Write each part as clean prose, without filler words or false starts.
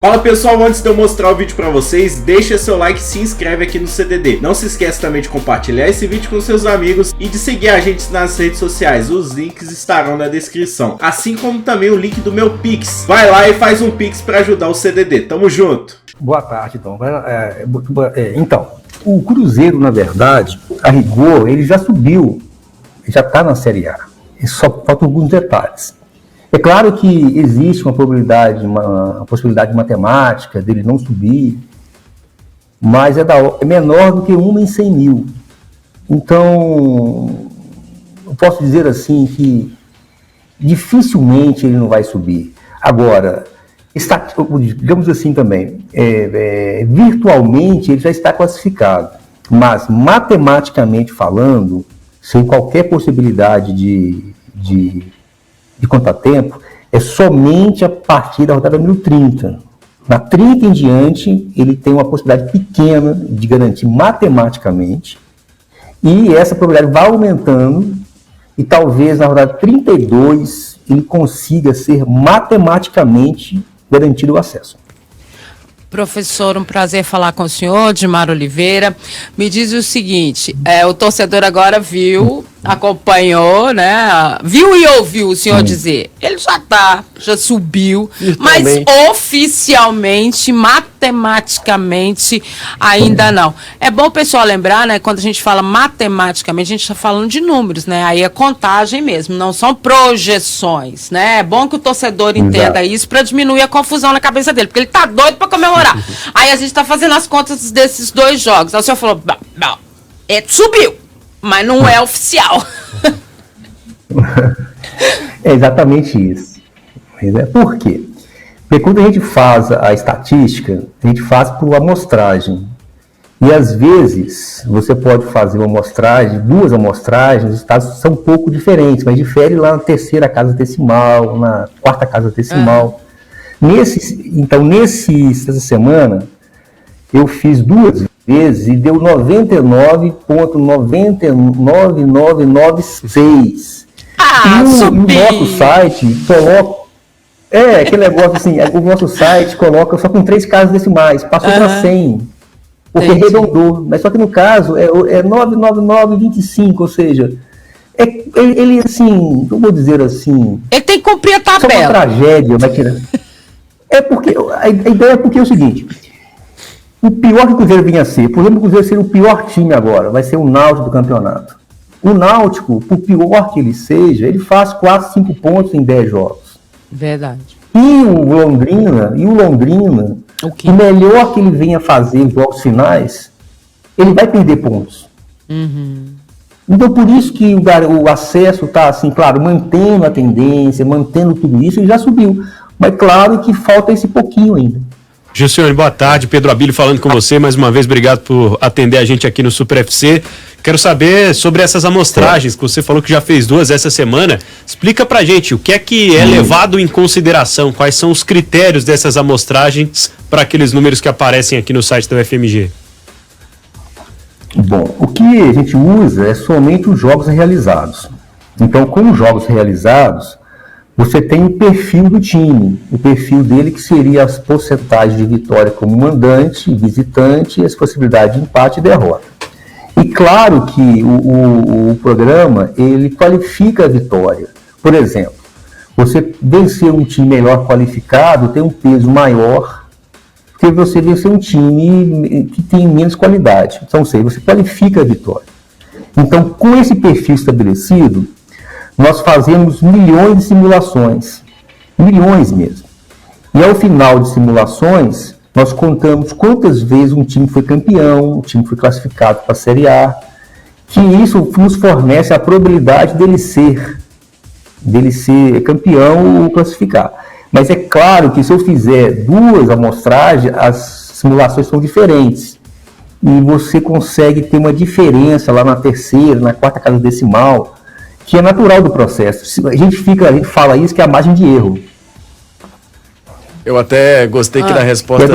Fala pessoal, antes de eu mostrar o vídeo pra vocês, deixa seu like e se inscreve aqui no CDD. Não se esqueça também de compartilhar esse vídeo com seus amigos e de seguir a gente nas redes sociais. Os links estarão na descrição, assim como também o link do meu Pix. Vai lá e faz um Pix pra ajudar o CDD. Tamo junto! Boa tarde, Tom. Então, o Cruzeiro, na verdade, a rigor, ele já subiu, já está na Série A. E só faltam alguns detalhes. É claro que existe uma possibilidade matemática dele não subir, mas é menor do que 1 em 100 mil. Então, eu posso dizer assim que dificilmente ele não vai subir. Agora, digamos assim também, virtualmente ele já está classificado, mas matematicamente falando, sem qualquer possibilidade de contratempo, é somente a partir da rodada número 30. Na 30 em diante, ele tem uma possibilidade pequena de garantir matematicamente, e essa probabilidade vai aumentando, e talvez na rodada 32 ele consiga ser matematicamente garantido o acesso. Professor, um prazer falar com o senhor, Dimar Oliveira. Me diz o seguinte, o torcedor agora viu, acompanhou, né? Viu e ouviu o senhor dizer. Ele já subiu, mas oficialmente, matematicamente, ainda não. É bom o pessoal lembrar, né? Quando a gente fala matematicamente, a gente está falando de números, né? Aí é contagem mesmo, não são projeções, né? É bom que o torcedor entenda isso para diminuir a confusão na cabeça dele, porque ele tá doido para comemorar. Aí a gente está fazendo as contas desses dois jogos. Aí o senhor falou, subiu, mas não é oficial. É exatamente isso. Por quê? Porque quando a gente faz a estatística, a gente faz por amostragem. E às vezes você pode fazer uma amostragem, duas amostragens, os estados são um pouco diferentes, mas difere lá na terceira casa decimal, na quarta casa decimal. Essa semana, eu fiz duas vezes e deu 99,99996. E o nosso site coloca... aquele negócio assim, o nosso site coloca só com 3 casas decimais, passou para 100, porque arredondou. Mas só que no caso é 99925, ou seja, ele assim, eu vou dizer assim... Ele tem que cumprir a tabela. Só uma tragédia, vai tirar... a ideia é porque é o seguinte, o pior que o Cruzeiro vinha a ser, por exemplo, o Cruzeiro ser o pior time agora, vai ser o Náutico do campeonato. O Náutico, por pior que ele seja, ele faz 4, 5 pontos em 10 jogos. Verdade. E o Londrina, o melhor que ele venha fazer em jogos finais, ele vai perder pontos. Então, por isso que o acesso está, assim, claro, mantendo a tendência, mantendo tudo isso, ele já subiu. Mas claro que falta esse pouquinho ainda. Gilcione, boa tarde. Pedro Abílio falando com você. Mais uma vez, obrigado por atender a gente aqui no Super FC. Quero saber sobre essas amostragens que você falou que já fez 2 essa semana. Explica pra gente o que é levado em consideração, quais são os critérios dessas amostragens para aqueles números que aparecem aqui no site da UFMG. Bom, o que a gente usa é somente os jogos realizados. Então, com os jogos realizados, você tem o perfil do time, o perfil dele que seria as porcentagens de vitória como mandante, visitante, e as possibilidades de empate e derrota. E claro que o programa, ele qualifica a vitória. Por exemplo, você vencer um time melhor qualificado tem um peso maior que você vencer um time que tem menos qualidade. Então, você qualifica a vitória. Então, com esse perfil estabelecido, nós fazemos milhões de simulações, milhões mesmo. E ao final de simulações, nós contamos quantas vezes um time foi campeão, um time foi classificado para a Série A, que isso nos fornece a probabilidade dele ser campeão ou classificar. Mas é claro que se eu fizer 2 amostragens, as simulações são diferentes. E você consegue ter uma diferença lá na terceira, na quarta casa decimal, que é natural do processo. A gente fala isso que é a margem de erro. Eu até gostei que na resposta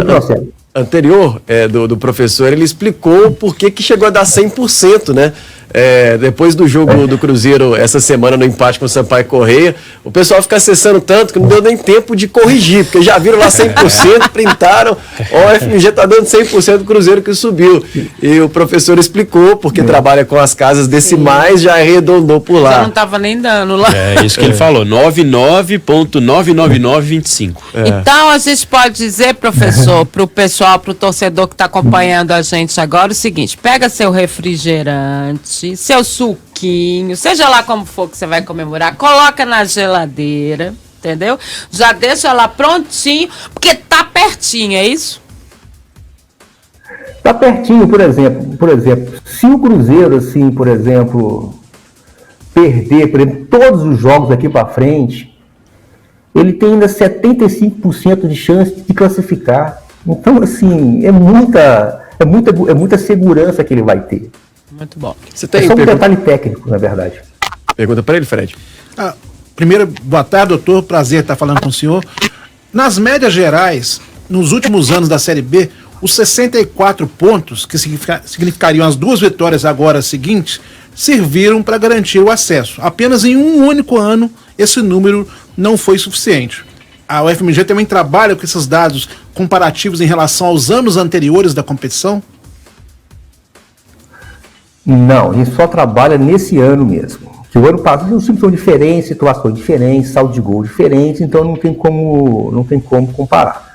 anterior do professor, ele explicou por que chegou a dar 100%, né? depois do jogo do Cruzeiro, essa semana, no empate com o Sampaio Correia, o pessoal fica acessando tanto que não deu nem tempo de corrigir, porque já viram lá 100%, printaram, ó, o FMG tá dando 100% do Cruzeiro que subiu. E o professor explicou, porque trabalha com as casas decimais, já arredondou por lá. Já não tava nem dando lá. É isso que ele falou, 99.99925. Então a gente pode dizer, professor, pro pessoal, pro torcedor que tá acompanhando a gente agora, o seguinte: pega seu refrigerante, seu suquinho, seja lá como for que você vai comemorar, coloca na geladeira, entendeu? Já deixa lá prontinho, porque tá pertinho, é isso? Tá pertinho, por exemplo, se o Cruzeiro, assim, por exemplo, perder, por exemplo, todos os jogos daqui para frente, ele tem ainda 75% de chance de classificar. Então, assim, é muita segurança que ele vai ter. Muito bom. Você tem só um detalhe técnico, na verdade. Pergunta para ele, Fred. Primeiro, boa tarde, doutor. Prazer estar falando com o senhor. Nas médias gerais, nos últimos anos da Série B, os 64 pontos, que significariam as 2 vitórias agora seguintes, serviram para garantir o acesso. Apenas em um único ano, esse número não foi suficiente. A UFMG também trabalha com esses dados comparativos em relação aos anos anteriores da competição? Não, a gente só trabalha nesse ano mesmo. Que o ano passado os times são diferentes, situações diferentes, saldo de gol diferentes, então não tem como comparar.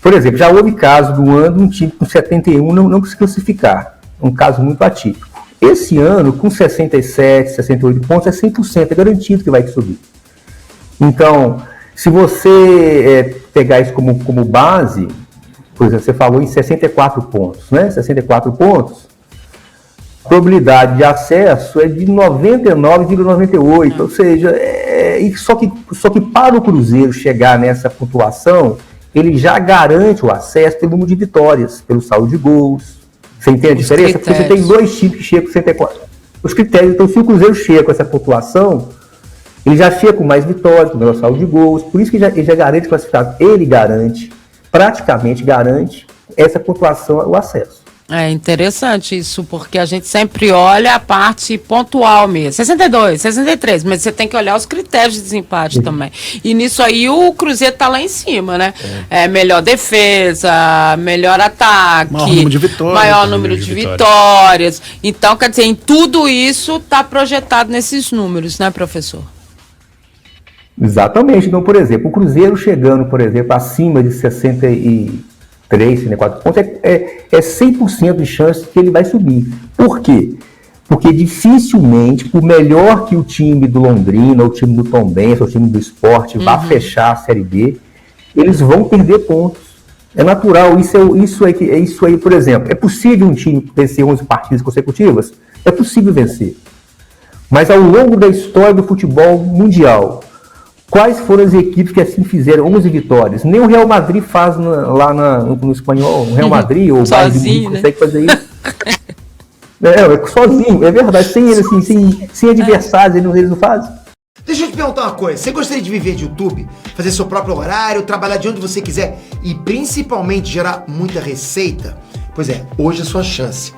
Por exemplo, já houve caso do ano um time com 71 não se classificar. Um caso muito atípico. Esse ano, com 67, 68 pontos, é 100%, é garantido que vai subir. Então, se você pegar isso como base, por exemplo, você falou em 64 pontos, né? 64 pontos, a probabilidade de acesso é de 99,98, ou seja, só que para o Cruzeiro chegar nessa pontuação, ele já garante o acesso pelo número de vitórias, pelo saldo de gols. Você entende a diferença? Porque você tem 2 times que chegam com 64. Os critérios, então, se o Cruzeiro chega com essa pontuação, ele já chega com mais vitórias, com o melhor saldo de gols, por isso que ele já garante classificado. Ele praticamente garante essa pontuação, o acesso. É interessante isso, porque a gente sempre olha a parte pontual mesmo. 62, 63, mas você tem que olhar os critérios de desempate também. E nisso aí o Cruzeiro tá lá em cima, né? Melhor defesa, melhor ataque, maior número de vitórias. Então, quer dizer, em tudo isso tá projetado nesses números, né, professor? Exatamente. Então, por exemplo, o Cruzeiro chegando, por exemplo, acima de 63, 64 pontos, é 100% de chance que ele vai subir. Por quê? Porque dificilmente, por melhor que o time do Londrina, o time do Tombense, o time do Sport vá fechar a Série B, eles vão perder pontos. É natural. Isso aí, por exemplo, é possível um time vencer 11 partidas consecutivas? É possível vencer. Mas ao longo da história do futebol mundial, quais foram as equipes que assim fizeram 11 vitórias? Nem o Real Madrid faz no espanhol. O Real Madrid ou o Bayern de Munique consegue fazer isso. Sozinho, é verdade. Sem ele, assim, sem adversários, eles não fazem. Deixa eu te perguntar uma coisa. Você gostaria de viver de YouTube? Fazer seu próprio horário, trabalhar de onde você quiser e principalmente gerar muita receita? Pois é, hoje é a sua chance.